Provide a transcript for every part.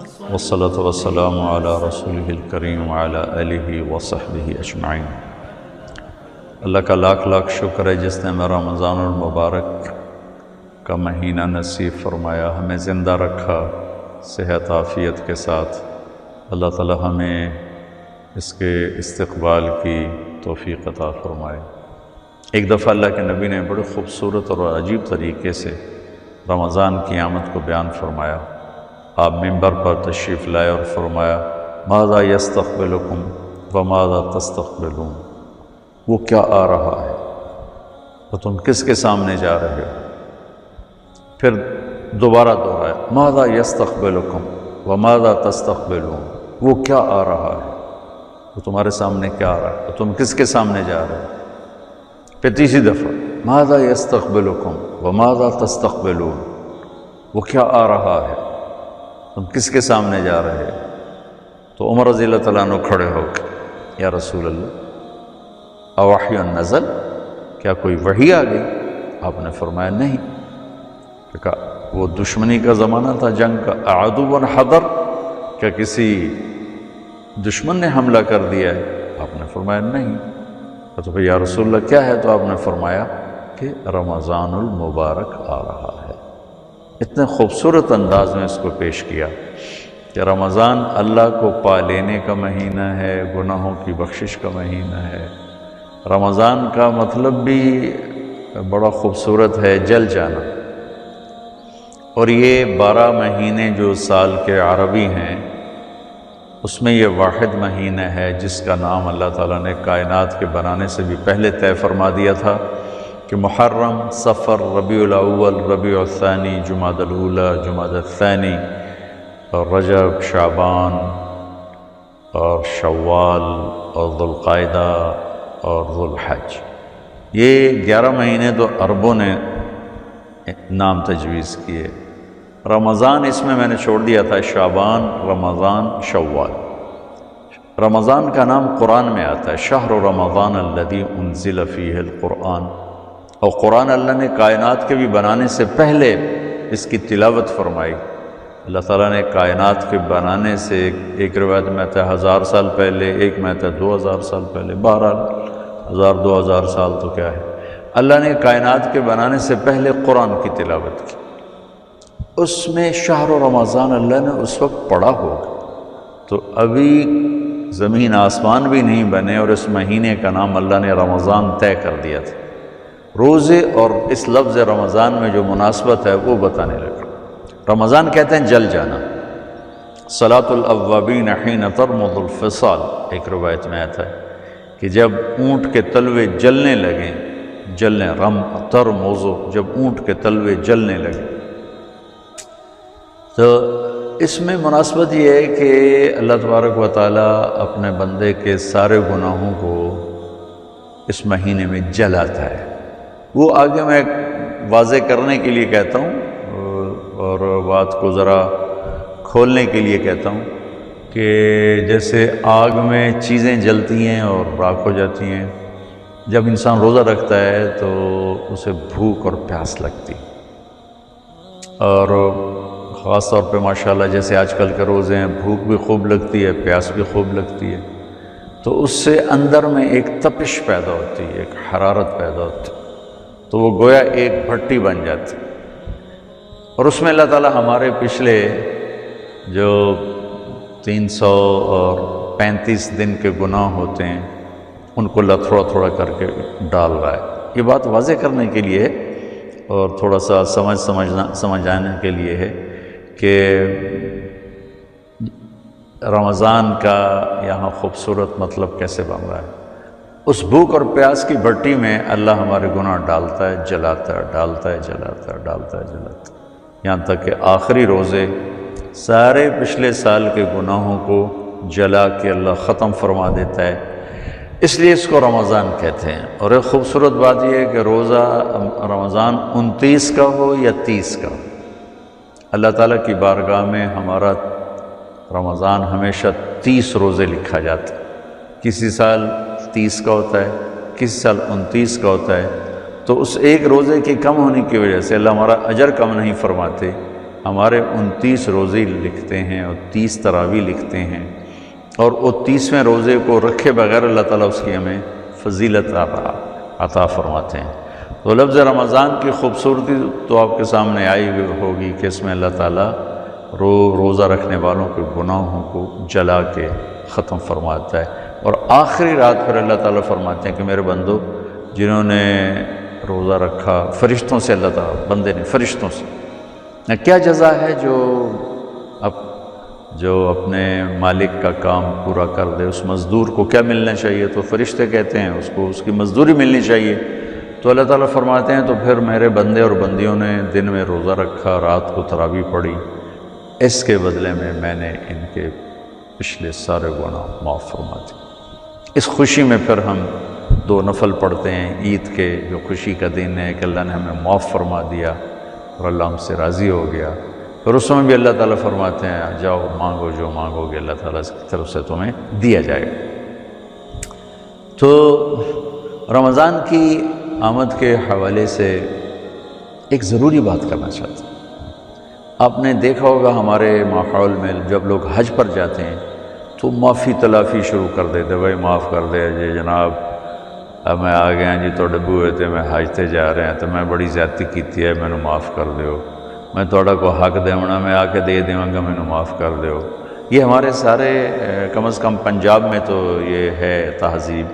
والصلاة والسلام على رسوله الكريم وعلى آلہ وصحبہ اجمعین۔ اللہ کا لاکھ لاکھ شکر ہے جس نے ہمیں رمضان المبارک کا مہینہ نصیب فرمایا، ہمیں زندہ رکھا صحت عافیت کے ساتھ۔ اللہ تعالی ہمیں اس کے استقبال کی توفیق عطا فرمائے۔ ایک دفعہ اللہ کے نبی نے بڑے خوبصورت اور عجیب طریقے سے رمضان کی آمد کو بیان فرمایا۔ آپ ممبر پر تشریف لائے اور فرمایا ماذا یستقبلکم وماذا تستقبلون، وہ کیا آ رہا ہے اور تم کس کے سامنے جا رہے ہو؟ پھر دوبارہ دہرایا ماذا یستقبلکم وماذا تستقبلون، وہ کیا آ رہا ہے، وہ تمہارے سامنے کیا آ رہا ہے اور تم کس کے سامنے جا رہے ہو؟ پھر تیسری دفعہ ماذا یستقبلکم وماذا تستقبلون، وہ کیا آ رہا ہے، تم کس کے سامنے جا رہے ہیں؟ تو عمر رضی اللہ تعالیٰ عنہ کھڑے ہو کے یا رسول اللہ اوحی نزل، کیا کوئی وحی آ گئی؟ آپ نے فرمایا نہیں۔ کہا وہ دشمنی کا زمانہ تھا، جنگ کا، عدو حضر، کیا کسی دشمن نے حملہ کر دیا ہے؟ آپ نے فرمایا نہیں۔ تو یا رسول اللہ کیا ہے؟ تو آپ نے فرمایا کہ رمضان المبارک آ رہا ہے۔ اتنے خوبصورت انداز میں اس کو پیش کیا کہ رمضان اللہ کو پا لینے کا مہینہ ہے، گناہوں کی بخشش کا مہینہ ہے۔ رمضان کا مطلب بھی بڑا خوبصورت ہے، جل جانا۔ اور یہ 12 مہینے جو سال کے عربی ہیں اس میں یہ واحد مہینہ ہے جس کا نام اللہ تعالیٰ نے کائنات کے بنانے سے بھی پہلے طے فرما دیا تھا کہ محرم، صفر، ربیع الاول، ربیع الثانی، جمادی الاولیٰ، جمادی الثانی، اور رجب، شعبان اور شوال اور ذوالقعدہ اور ذوالحج، یہ 11 مہینے تو عربوں نے نام تجویز کیے۔ رمضان اس میں نے چھوڑ دیا تھا شعبان، رمضان، شوال۔ رمضان کا نام قرآن میں آتا ہے، شہر رمضان الذی انزل فیہ القرآن، اور قرآن اللہ نے کائنات کے بھی بنانے سے پہلے اس کی تلاوت فرمائی۔ اللہ تعالیٰ نے کائنات کے بنانے سے ایک روایت میں آتا ہے 1000 سال پہلے، ایک میں آتا ہے 2000 سال پہلے، بہرحال 1000-2000 سال تو کیا ہے، اللہ نے کائنات کے بنانے سے پہلے قرآن کی تلاوت کی۔ اس میں شہر رمضان اللہ نے اس وقت پڑھا ہوگا، تو ابھی زمین آسمان بھی نہیں بنے اور اس مہینے کا نام اللہ نے رمضان طے کر دیا تھا۔ روزے اور اس لفظ رمضان میں جو مناسبت ہے وہ بتانے لگا۔ رمضان کہتے ہیں جل جانا۔ صلاۃ الاوابین حین ترمض الفصال، ایک روایت میں آتا ہے کہ جب اونٹ کے تلوے جلنے لگیں، جلنے، ترمض، جب اونٹ کے تلوے جلنے لگیں، تو اس میں مناسبت یہ ہے کہ اللہ تبارک و تعالیٰ اپنے بندے کے سارے گناہوں کو اس مہینے میں جلاتا ہے۔ وہ آگے میں واضح کرنے کے لیے کہتا ہوں اور بات کو ذرا کھولنے کے لیے کہتا ہوں کہ جیسے آگ میں چیزیں جلتی ہیں اور راکھ ہو جاتی ہیں، جب انسان روزہ رکھتا ہے تو اسے بھوک اور پیاس لگتی، اور خاص طور پہ ماشاءاللہ جیسے آج کل کے روزے ہیں، بھوک بھی خوب لگتی ہے، پیاس بھی خوب لگتی ہے، تو اس سے اندر میں ایک تپش پیدا ہوتی ہے، ایک حرارت پیدا ہوتی ہے، تو وہ گویا ایک بھٹی بن جاتی۔ اور اس میں اللہ تعالیٰ ہمارے پچھلے جو 335 دن کے گناہ ہوتے ہیں ان کو اللہ تھوڑا تھوڑا کر کے ڈال رہا ہے۔ یہ بات واضح کرنے کے لیے اور تھوڑا سا سمجھانے کے لیے ہے کہ رمضان کا یہاں خوبصورت مطلب کیسے بن رہا ہے۔ اس بھوک اور پیاس کی بھٹی میں اللہ ہمارے گناہ ڈالتا ہے، جلاتا ہے، ڈالتا ہے، جلاتا ہے، ڈالتا ہے، جلاتا ہے، یہاں تک کہ آخری روزے سارے پچھلے سال کے گناہوں کو جلا کے اللہ ختم فرما دیتا ہے۔ اس لیے اس کو رمضان کہتے ہیں۔ اور ایک خوبصورت بات یہ ہے کہ روزہ رمضان 29 کا ہو یا 30 کا، اللہ تعالیٰ کی بارگاہ میں ہمارا رمضان ہمیشہ 30 روزے لکھا جاتا ہے۔ کسی سال 30 کا ہوتا ہے، کسی سال 29 کا ہوتا ہے، تو اس ایک روزے کی کم ہونے کی وجہ سے اللہ ہمارا اجر کم نہیں فرماتے، ہمارے 29 روزے لکھتے ہیں اور 30 تراویح لکھتے ہیں، اور وہ 30ویں روزے کو رکھے بغیر اللہ تعالیٰ اس کی ہمیں فضیلت عطا فرماتے ہیں۔ تو لفظ رمضان کی خوبصورتی تو آپ کے سامنے آئی ہوگی کہ اس میں اللہ تعالیٰ روزہ رکھنے والوں کے گناہوں کو جلا کے ختم فرماتا ہے، اور آخری رات پھر اللہ تعالیٰ فرماتے ہیں کہ میرے بندو جنہوں نے روزہ رکھا، فرشتوں سے اللہ تعالیٰ بندے نے فرشتوں سے کیا جزا ہے جو اپنے مالک کا کام پورا کر دے، اس مزدور کو کیا ملنا چاہیے؟ تو فرشتے کہتے ہیں اس کو اس کی مزدوری ملنی چاہیے۔ تو اللہ تعالیٰ فرماتے ہیں تو پھر میرے بندے اور بندیوں نے دن میں روزہ رکھا، رات کو تراویح پڑھی، اس کے بدلے میں نے ان کے پچھلے سارے گناہ معاف فرما دیے۔ اس خوشی میں پھر ہم 2 نفل پڑھتے ہیں عید کے، جو خوشی کا دن ہے کہ اللہ نے ہمیں معاف فرما دیا اور اللہ ہم سے راضی ہو گیا۔ اور اس میں بھی اللہ تعالیٰ فرماتے ہیں جاؤ مانگو، جو مانگو گے اللہ تعالیٰ کی طرف سے تمہیں دیا جائے گا۔ تو رمضان کی آمد کے حوالے سے ایک ضروری بات کرنا چاہتا ہوں۔ آپ نے دیکھا ہوگا ہمارے ماحول میں جب لوگ حج پر جاتے ہیں تو معافی تلافی شروع کر دیتے، بھائی معاف کر دے جی جناب، اب میں آ گیا جی توڑے بوئے تھے میں حج تے جا رہے ہیں تو میں بڑی زیادتی کیتی ہے، مینوں معاف کر دیو، میں توڑا کو حق دیونا میں آ کے دے دیواں گا، مینوں معاف کر دیو۔ یہ ہمارے سارے کم از کم پنجاب میں تو یہ ہے تہذیب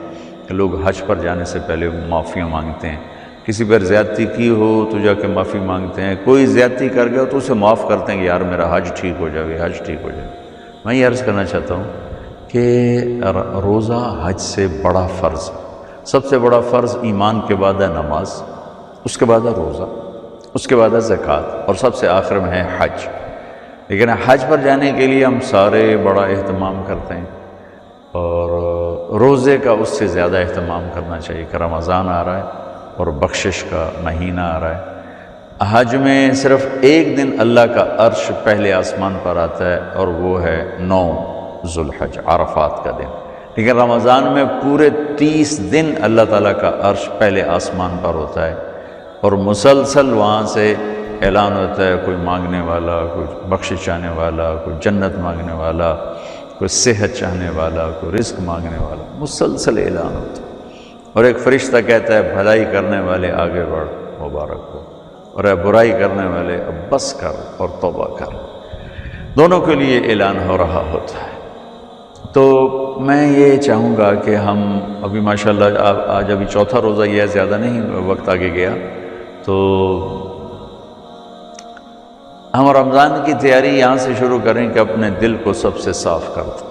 کہ لوگ حج پر جانے سے پہلے معافیاں مانگتے ہیں، کسی پر زیادتی کی ہو تو جا کے معافی مانگتے ہیں، کوئی زیادتی کر گیا تو اسے معاف کرتے ہیں کہ یار میرا حج ٹھیک ہو جائے، حج ٹھیک ہو جائے۔ میں یہ عرض کرنا چاہتا ہوں کہ روزہ حج سے بڑا فرض ہے۔ سب سے بڑا فرض ایمان کے بعد ہے نماز، اس کے بعد ہے روزہ، اس کے بعد ہے زکوٰۃ، اور سب سے آخر میں ہے حج۔ لیکن حج پر جانے کے لیے ہم سارے بڑا اہتمام کرتے ہیں، اور روزے کا اس سے زیادہ اہتمام کرنا چاہیے کہ رمضان آ رہا ہے اور بخشش کا مہینہ آ رہا ہے۔ حج میں صرف ایک دن اللہ کا عرش پہلے آسمان پر آتا ہے اور وہ ہے 9 ذوالحج، عرفات کا دن، لیکن رمضان میں پورے 30 دن اللہ تعالیٰ کا عرش پہلے آسمان پر ہوتا ہے، اور مسلسل وہاں سے اعلان ہوتا ہے، کوئی مانگنے والا، کوئی بخشش چاہنے والا، کوئی جنت مانگنے والا، کوئی صحت چاہنے والا، کوئی رزق مانگنے والا، مسلسل اعلان ہوتا ہے۔ اور ایک فرشتہ کہتا ہے بھلائی کرنے والے آگے بڑھ، مبارک ہو، اور اے برائی کرنے والے اب بس کر اور توبہ کر، دونوں کے لیے اعلان ہو رہا ہوتا ہے۔ تو میں یہ چاہوں گا کہ ہم ابھی ماشاءاللہ آج ابھی 4تھا روزہ یہ ہے، زیادہ نہیں وقت آگے گیا، تو ہم رمضان کی تیاری یہاں سے شروع کریں کہ اپنے دل کو سب سے صاف کر دیں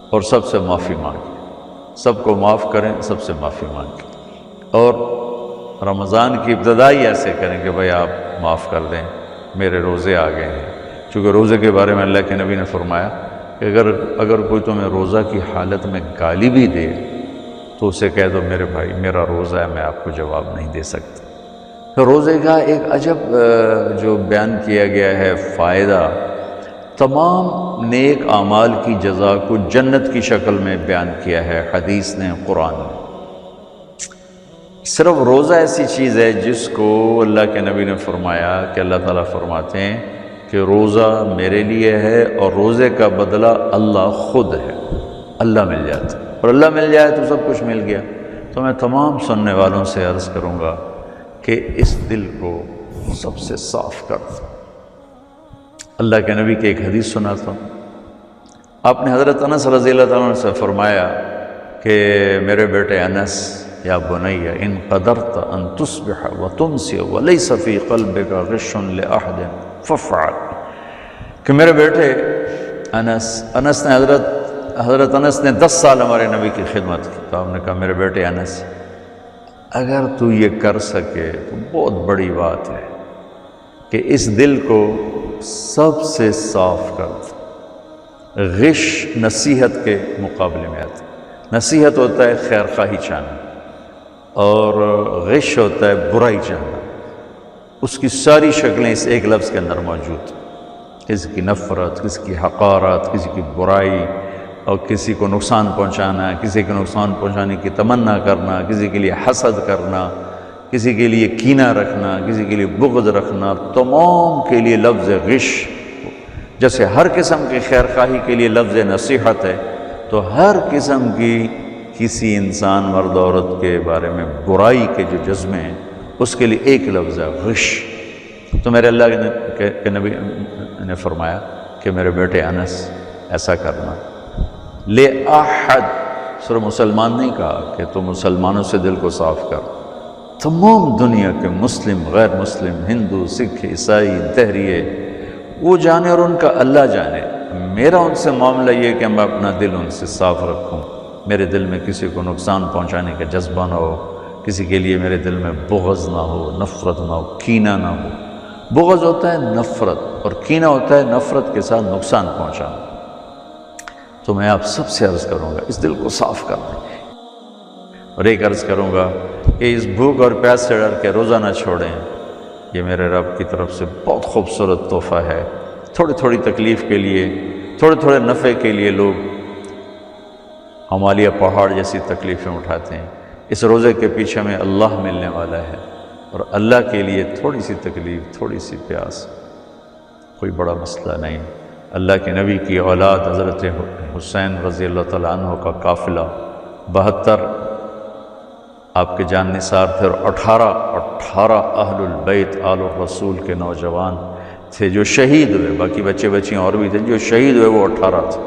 اور سب سے معافی مانگیں، سب کو معاف کریں، سب سے معافی مانگیں، اور رمضان کی ابتدائی ایسے کریں کہ بھائی آپ معاف کر دیں، میرے روزے آ گئے ہیں۔ چونکہ روزے کے بارے میں اللہ کے نبی نے فرمایا کہ اگر کوئی تمہیں روزہ کی حالت میں گالی بھی دے تو اسے کہہ دو میرے بھائی میرا روزہ ہے، میں آپ کو جواب نہیں دے سکتا۔ تو روزے کا ایک عجب جو بیان کیا گیا ہے فائدہ، تمام نیک اعمال کی جزا کو جنت کی شکل میں بیان کیا ہے حدیث نے، قرآن نے۔ صرف روزہ ایسی چیز ہے جس کو اللہ کے نبی نے فرمایا کہ اللہ تعالیٰ فرماتے ہیں کہ روزہ میرے لیے ہے اور روزے کا بدلہ اللہ خود ہے، اللہ مل جاتا ہے، اور اللہ مل جائے تو سب کچھ مل گیا۔ تو میں تمام سننے والوں سے عرض کروں گا کہ اس دل کو سب سے صاف کر دو۔ اللہ کے نبی کی ایک حدیث سناتا ہوں، آپ نے حضرت انس رضی اللہ تعالیٰ عنہ سے فرمایا کہ میرے بیٹے انس، یا بنی ان قدرت ان تصبح وتمسی وليس في قلبك غش لأحد فافعل، کہ میرے بیٹے انس نے حضرت انس نے 10 سال ہمارے نبی کی خدمت کی، تو آپ نے کہا میرے بیٹے انس اگر تو یہ کر سکے تو بہت بڑی بات ہے کہ اس دل کو سب سے صاف کر دے۔ غش نصیحت کے مقابلے میں آتا ہے، نصیحت ہوتا ہے خیر خواہی چاہنا، اور غش ہوتا ہے برائی چاہنا۔ اس کی ساری شکلیں اس ایک لفظ کے اندر موجود ہیں، کسی کی نفرت، کسی کی حقارت، کسی کی برائی، اور کسی کو نقصان پہنچانا، کسی کو نقصان پہنچانے کی تمنا کرنا، کسی کے لیے حسد کرنا، کسی کے لیے کینہ رکھنا، کسی کے لیے بغض رکھنا، تمام کے لیے لفظ غش، جیسے ہر قسم کی خیر خواہی کے لیے لفظ نصیحت ہے، تو ہر قسم کی کسی انسان مرد عورت کے بارے میں برائی کے جو جذبے ہیں اس کے لیے ایک لفظ ہے غش۔ تو میرے اللہ کے نبی نے فرمایا کہ میرے بیٹے انس ایسا کرنا، لے احد، صرف مسلمان نہیں کہا کہ تو مسلمانوں سے دل کو صاف کر، تمام دنیا کے مسلم، غیر مسلم، ہندو، سکھ، عیسائی، دہریے، وہ جانے اور ان کا اللہ جانے، میرا ان سے معاملہ یہ کہ میں اپنا دل ان سے صاف رکھوں، میرے دل میں کسی کو نقصان پہنچانے کا جذبہ نہ ہو، کسی کے لیے میرے دل میں بغض نہ ہو، نفرت نہ ہو، کینہ نہ ہو۔ بغض ہوتا ہے نفرت، اور کینہ ہوتا ہے نفرت کے ساتھ نقصان پہنچانا۔ تو میں آپ سب سے عرض کروں گا اس دل کو صاف کرنا، اور ایک عرض کروں گا کہ اس بھوک اور پیاس سے ڈر کے روزہ نہ چھوڑیں، یہ میرے رب کی طرف سے بہت خوبصورت تحفہ ہے۔ تھوڑی تھوڑی تکلیف کے لیے، تھوڑے تھوڑے نفع کے لیے لوگ ہمالیہ پہاڑ جیسی تکلیفیں اٹھاتے ہیں، اس روزے کے پیچھے میں اللہ ملنے والا ہے، اور اللہ کے لیے تھوڑی سی تکلیف، تھوڑی سی پیاس کوئی بڑا مسئلہ نہیں۔ اللہ کے نبی کی اولاد حضرت حسین رضی اللہ تعالیٰ عنہ کا قافلہ 72 آپ کے جان نثار تھے، اور 18 اہل البیت آل الرسول کے نوجوان تھے جو شہید ہوئے، باقی بچے بچیاں اور بھی تھے، جو شہید ہوئے وہ 18 تھے۔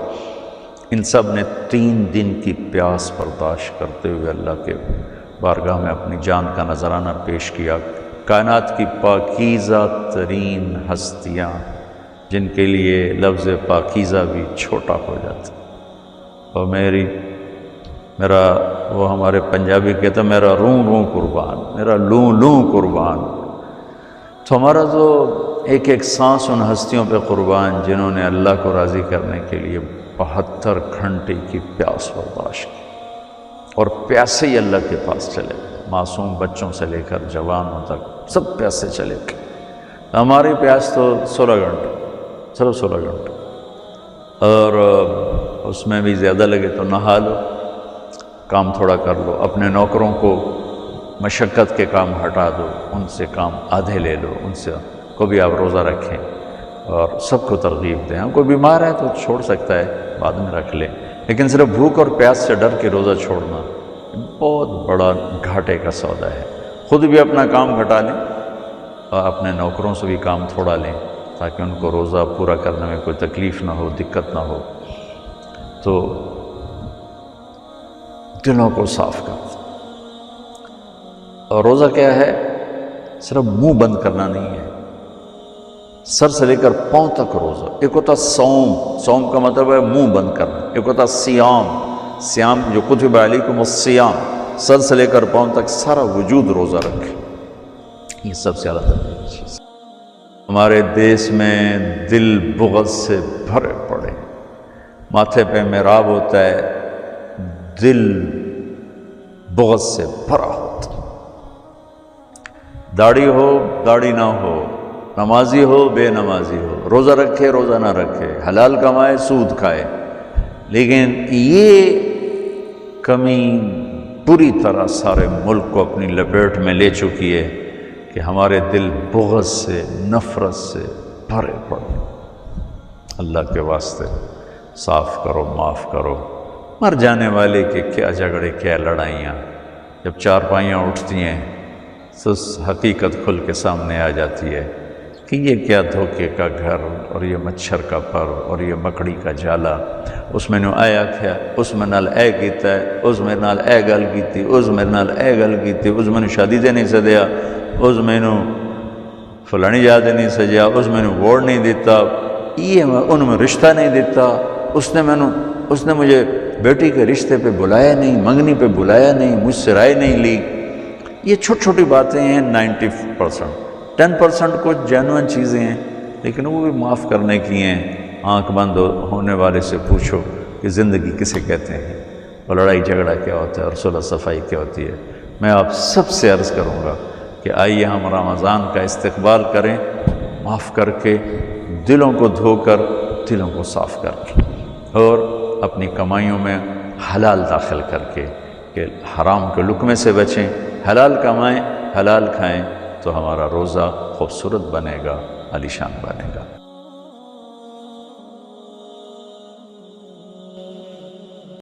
ان سب نے 3 دن کی پیاس برداشت کرتے ہوئے اللہ کے بارگاہ میں اپنی جان کا نذرانہ پیش کیا۔ کائنات کی پاکیزہ ترین ہستیاں جن کے لیے لفظ پاکیزہ بھی چھوٹا ہو جاتا، اور میرا وہ ہمارے پنجابی کہتا میرا روں روں قربان، میرا لوں لوں قربان۔ تو ہمارا تو ایک ایک سانس ان ہستیوں پہ قربان جنہوں نے اللہ کو راضی کرنے کے لیے 72 گھنٹے کی پیاس برداشت کی، اور پیاسے ہی اللہ کے پاس چلے، معصوم بچوں سے لے کر جوانوں تک سب پیاسے چلے گئے۔ ہماری پیاس تو 16 گھنٹے، صرف 16 گھنٹے، اور اس میں بھی زیادہ لگے تو نہا لو، کام تھوڑا کر لو، اپنے نوکروں کو مشقت کے کام ہٹا دو، ان سے کام آدھے لے لو، ان سے کو بھی آپ روزہ رکھیں، اور سب کو ترغیب دیں۔ کوئی بیمار ہے تو چھوڑ سکتا ہے، بعد میں رکھ لیں، لیکن صرف بھوک اور پیاس سے ڈر کے روزہ چھوڑنا بہت بڑا گھاٹے کا سودا ہے۔ خود بھی اپنا کام گھٹا لیں اور اپنے نوکروں سے بھی کام تھوڑا لیں تاکہ ان کو روزہ پورا کرنے میں کوئی تکلیف نہ ہو، دقت نہ ہو۔ تو دلوں کو صاف کر دیں۔ اور روزہ کیا ہے؟ صرف منہ بند کرنا نہیں ہے، سر سے لے کر پاؤں تک روزہ۔ ایک ہوتا صوم، صوم کا مطلب ہے منہ بند کرنا، ایک ہوتا سیام، سیام جو کتب علیکم الصیام، سر سے لے کر پاؤں تک سارا وجود روزہ رکھے، یہ سب سے اعلیٰ ترین چیز۔ ہمارے دیس میں دل بغض سے بھرے پڑے، ماتھے پہ محراب ہوتا ہے، دل بغض سے بھرا ہوتا، داڑھی ہو داڑھی نہ ہو، نمازی ہو بے نمازی ہو، روزہ رکھے روزہ نہ رکھے، حلال کمائے سود کھائے، لیکن یہ کمی پوری طرح سارے ملک کو اپنی لپیٹ میں لے چکی ہے کہ ہمارے دل بغض سے، نفرت سے بھرے پڑے۔ اللہ کے واسطے صاف کرو، معاف کرو۔ مر جانے والے کے کیا جھگڑے، کیا لڑائیاں، جب چارپائیاں اٹھتی ہیں تو حقیقت کھل کے سامنے آ جاتی ہے کہ یہ کیا دھوکے کا گھر، اور یہ مچھر کا پر، اور یہ مکڑی کا جالا، اس میں آیا کیا، اس میں نال اے کیتا ہے، اس میں نال اے گل کیتی، اس میں نال اے گل کیتی، اس میں شادی تے نہیں سدیا، اس میں فلانی یاد نہیں سجیا، اس میں ووٹ نہیں دیتا، یہ ان میں رشتہ نہیں دیتا، اس نے مجھے بیٹی کے رشتے پہ بلایا نہیں، منگنی پہ بلایا نہیں، مجھ سے رائے نہیں لی۔ یہ چھوٹی چھوٹی باتیں ہیں، 90%، 10% کچھ جینوئن چیزیں ہیں، لیکن وہ بھی معاف کرنے کی ہیں۔ آنکھ بند ہونے والے سے پوچھو کہ زندگی کسے کہتے ہیں، اور لڑائی جھگڑا کیا ہوتا ہے، اور صلح صفائی کیا ہوتی ہے۔ میں آپ سب سے عرض کروں گا کہ آئیے ہم رمضان کا استقبال کریں، معاف کر کے، دلوں کو دھو کر، دلوں کو صاف کر کے، اور اپنی کمائیوں میں حلال داخل کر کے، کہ حرام کے لقمے سے بچیں، حلال کمائیں، حلال کھائیں تو ہمارا روزہ خوبصورت بنے گا، عالیشان بنے گا۔